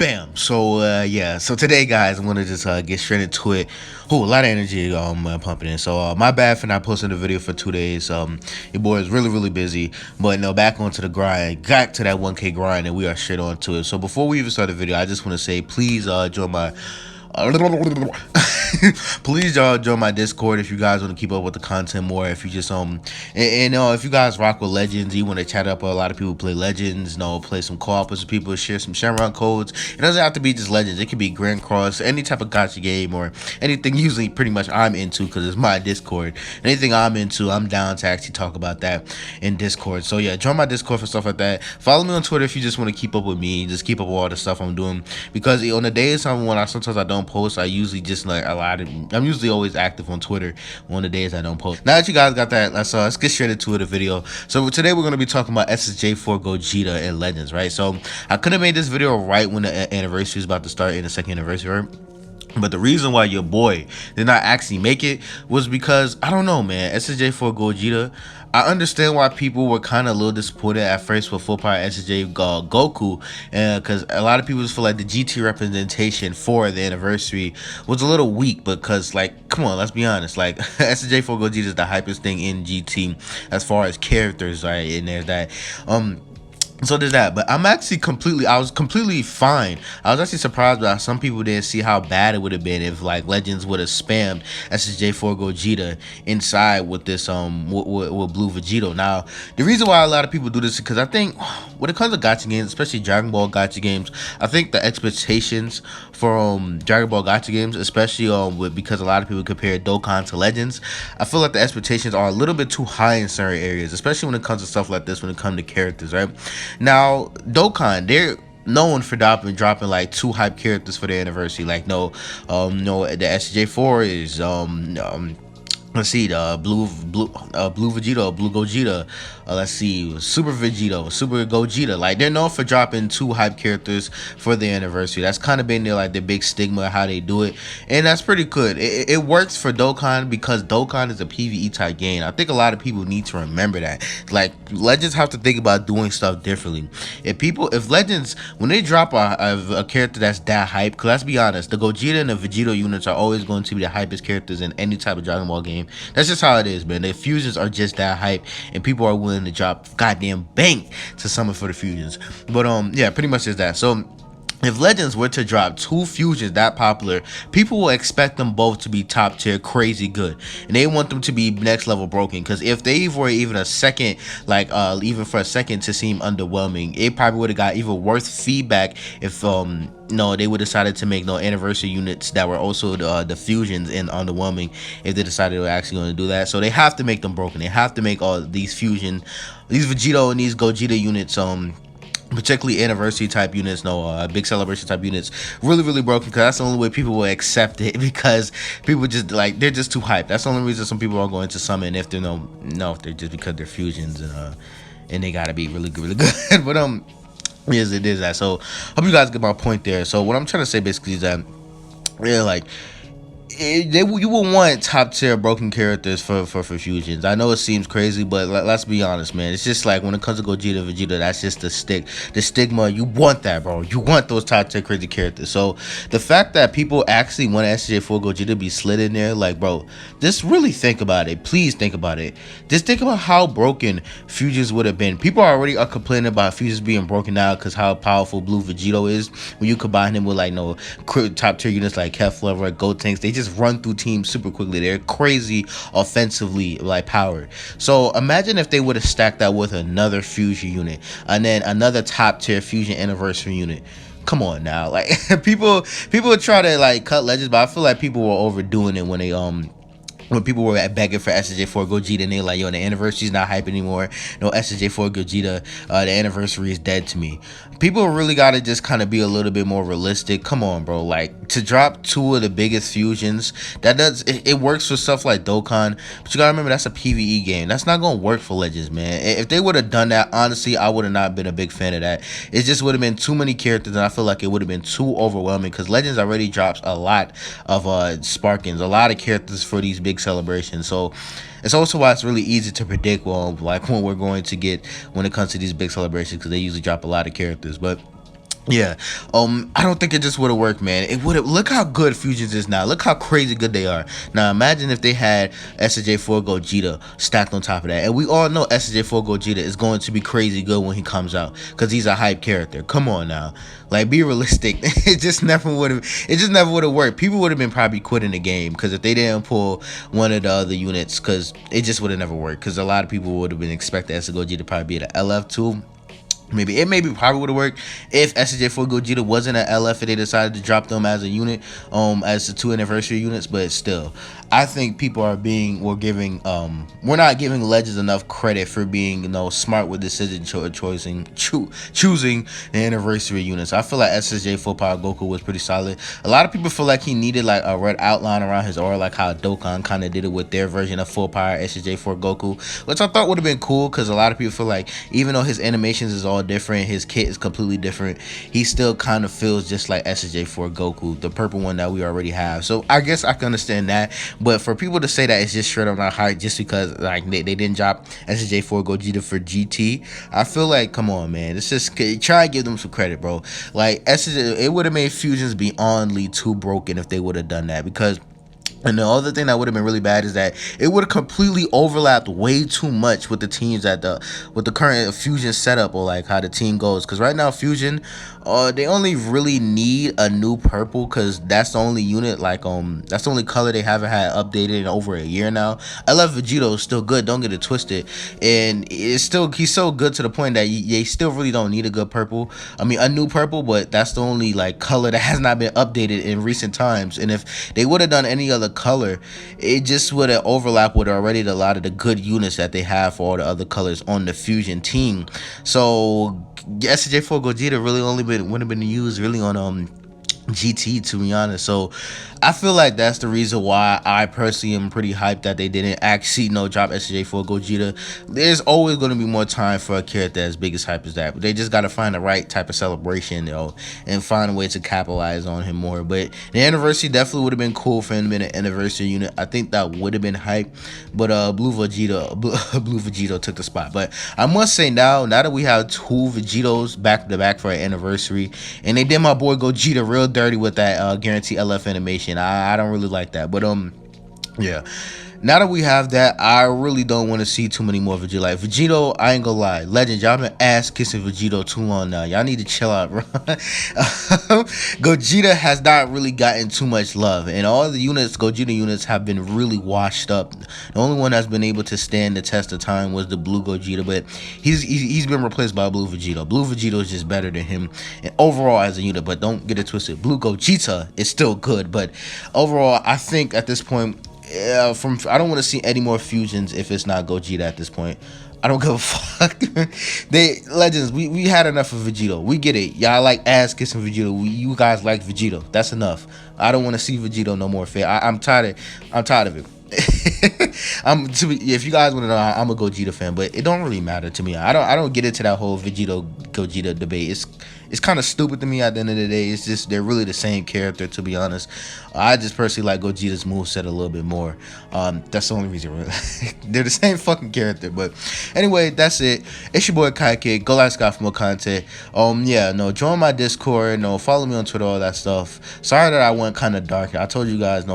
Bam. So so today, guys, I'm gonna just get straight into it. Oh, a lot of energy pumping in. So my bad for not posting the video for 2 days. Your boy is really busy, but no, back onto the grind, back to that 1K grind, and we are straight on to it. So before we even start the video, I just want to say, please join my please y'all join my Discord if you guys want to keep up with the content more. If you just if you guys rock with Legends, you want to chat up with a lot of people play Legends, play some co-op with some people, share some Shamrock codes. It doesn't have to be just Legends. It could be Grand Cross, any type of gacha game or anything. Usually, pretty much I'm into because it's my Discord. Anything I'm into, I'm down to actually talk about that in Discord. So yeah, join my Discord for stuff like that. Follow me on Twitter if you just want to keep up with me. Just keep up with all the stuff I'm doing, because on the days when sometimes I don't post, I usually just I'm usually always active on Twitter on the days I don't post. Now that you guys got that, let's get straight into the video. So today we're going to be talking about Ssj4 Gogeta and Legends, right? So I could have made this video right when the anniversary is about to start, in the second anniversary, right? But the reason why your boy did not actually make it was because, I don't know, man, Ssj4 Gogeta, I understand why people were kind of a little disappointed at first with full power Ssj Goku, because a lot of people just feel like the GT representation for the anniversary was a little weak, because, like, come on, let's be honest, like, Ssj4 Gogeta is the hypest thing in GT as far as characters, right? And there's that, so there's that. But I was completely fine. I was actually surprised that some people didn't see how bad it would have been if, like, Legends would have spammed Ssj4 Gogeta inside with this with Blue Vegito. Now, the reason why a lot of people do this is because I think when it comes to gacha games, especially Dragon Ball gacha games, I think the expectations for Dragon Ball gacha games, especially because a lot of people compare Dokkan to Legends, I feel like the expectations are a little bit too high in certain areas, especially when it comes to stuff like this, when it comes to characters, right? Now, Dokkan, they're known for dropping like 2 hype characters for their anniversary. Like, the Ssj4 is let's see, the blue Vegeta, blue Gogeta. Let's see, Super Vegito, Super Gogeta. Like, they're known for dropping 2 hype characters for the anniversary. That's kind of been their big stigma of how they do it, and that's pretty good. It works for Dokkan because Dokkan is a PvE type game. I think a lot of people need to remember that. Like, Legends have to think about doing stuff differently. If Legends, when they drop a character that's that hype, because let's be honest, the Gogeta and the Vegito units are always going to be the hypest characters in any type of Dragon Ball game. That's just how it is, man. The fusions are just that hype, and people are willing to drop goddamn bank to summon for the fusions. But yeah, pretty much is that. So if Legends were to drop 2 fusions that popular, people will expect them both to be top tier, crazy good, and they want them to be next level broken. Because if they were even a second, even for a second, to seem underwhelming, it probably would have got even worse feedback if they would have decided to make anniversary units that were also the fusions and underwhelming, if they decided they were actually going to do that. So they have to make them broken. They have to make all these fusion, these Vegito and these Gogeta units, particularly anniversary type units, big celebration type units, really broken, because that's the only way people will accept it, because people just they're just too hyped. That's the only reason some people are going to summon, if they're if they're just because they're fusions, and they gotta be really good but yes, it is that. So hope you guys get my point there. So what I'm trying to say basically is that, yeah, you will want top tier broken characters for fusions. I know it seems crazy, but let's be honest, man. It's just like when it comes to Gogeta, Vegeta, that's just the stigma. You want that, bro. You want those top tier crazy characters. So the fact that people actually want Ssj4 Gogeta to be slid in there, bro, just really think about it. Please think about it. Just think about how broken fusions would have been. People already are complaining about fusions being broken now because how powerful Blue Vegito is when you combine him with top tier units like Kefla or Gotenks. They just run through teams super quickly. They're crazy offensively powered. So imagine if they would have stacked that with another fusion unit, and then another top tier fusion anniversary unit. Come on now, people try to cut Legends, but I feel like people were overdoing it when people were begging for Ssj4 Gogeta, and they're like, yo, the anniversary's not hype anymore. No Ssj4 Gogeta, the anniversary is dead to me. People really got to just kind of be a little bit more realistic. Come on, bro. To drop 2 of the biggest fusions, it works for stuff like Dokkan, but you got to remember, that's a PvE game. That's not going to work for Legends, man. If they would have done that, honestly, I would have not been a big fan of that. It just would have been too many characters, and I feel like it would have been too overwhelming, because Legends already drops a lot of Sparkins, a lot of characters for these big celebrations. So it's also why it's really easy to predict when we're going to get when it comes to these big celebrations, because they usually drop a lot of characters. But Yeah, I don't think it just would have worked, man. It would have. Look how good Fusions is now. Look how crazy good they are. Now imagine if they had Ssj4 Gogeta stacked on top of that, and we all know Ssj4 Gogeta is going to be crazy good when he comes out because he's a hype character. Come on now, like be realistic. It just never would have. It just never would have worked. People would have been probably quitting the game because if they didn't pull one of the other units, because it just would have never worked. Because a lot of people would have been expecting Ssj Gogeta to probably be at an LF2. Maybe probably would have worked if Ssj4 Gogeta wasn't an LF and they decided to drop them as a unit, as the 2 anniversary units. But still, I think people are we're not giving Legends enough credit for being, smart with decision choosing the anniversary units. I feel like Ssj4 Power Goku was pretty solid. A lot of people feel like he needed like a red outline around his aura, like how Dokkan kind of did it with their version of full power Ssj4 Goku, which I thought would have been cool because a lot of people feel like even though his animations is all different, his kit is completely different, he still kind of feels just like Ssj4 Goku, the purple one that we already have. So I guess I can understand that, but for people to say that it's just straight up not hype just because like they didn't drop Ssj4 Gogeta for GT, I feel like, come on, man, it's just try to give them some credit, bro. Like it would have made Fusions beyondly too broken if they would have done that, because and the other thing that would have been really bad is that it would have completely overlapped way too much with the teams with the current Fusion setup, or like how the team goes. Because right now Fusion, they only really need a new purple because that's the only unit, like that's the only color they haven't had updated in over a year now. I love Vegito is still good, don't get it twisted, and he's so good to the point that they still really don't need a good purple. I mean a new purple, but that's the only like color that has not been updated in recent times. And if they would have done any other color, it just would have overlapped with already a lot of the good units that they have for all the other colors on the Fusion team. So Ssj4 Gogeta really only would have been used really on GT, to be honest. So I feel like that's the reason why I personally am pretty hyped that they didn't actually drop Ssj4 Gogeta. There's always going to be more time for a character as big as hype as that, but they just got to find the right type of celebration, and find a way to capitalize on him more. But the anniversary definitely would have been cool for him to be an anniversary unit. I think that would have been hype, but Blue Vegito took the spot. But I must say now that we have 2 Vegetos back to back for an anniversary, and they did my boy Gogeta real dirty with that guarantee LF animation. I don't really like that, but yeah, now that we have that, I really don't want to see too many more Vegito. Like Vegito, I ain't gonna lie, Legends, y'all been ass kissing Vegito too long now. Y'all need to chill out, bro. Gogeta has not really gotten too much love, and all the Gogeta units have been really washed up. The only one that's been able to stand the test of time was the Blue Gogeta, but he's been replaced by Blue Vegito. Blue Vegito is just better than him, and overall as a unit. But don't get it twisted, Blue Gogeta is still good, but overall, I think at this point, I don't want to see any more fusions if it's not Gogeta at this point. I don't give a fuck. Legends, we had enough of Vegito. We get it. Y'all like ass kissing Vegito. You guys like Vegito. That's enough. I don't want to see Vegito no more. I'm tired of it. If you guys want to know, I'm a Gogeta fan, but it don't really matter to me. I don't get into that whole Vegito Gogeta debate. It's kind of stupid to me at the end of the day. It's just they're really the same character, to be honest. I just personally like Gogeta's moveset a little bit more. That's the only reason. Really. They're the same fucking character. But anyway, that's it. It's your boy Kaike. Go like Scott for more content. Join my Discord. Follow me on Twitter, all that stuff. Sorry that I went kind of dark. I told you guys,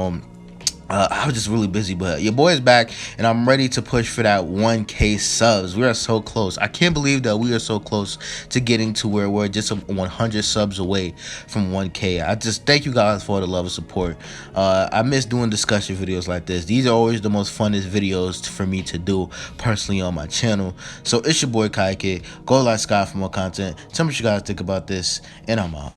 I was just really busy, but your boy is back, and I'm ready to push for that 1K subs. We are so close. I can't believe that we are so close to getting to where we're just 100 subs away from 1K. I just thank you guys for the love and support. I miss doing discussion videos like this. These are always the most funnest videos for me to do personally on my channel. So it's your boy Kaike. Go like Scott for more content. Tell me what you guys think about this, and I'm out.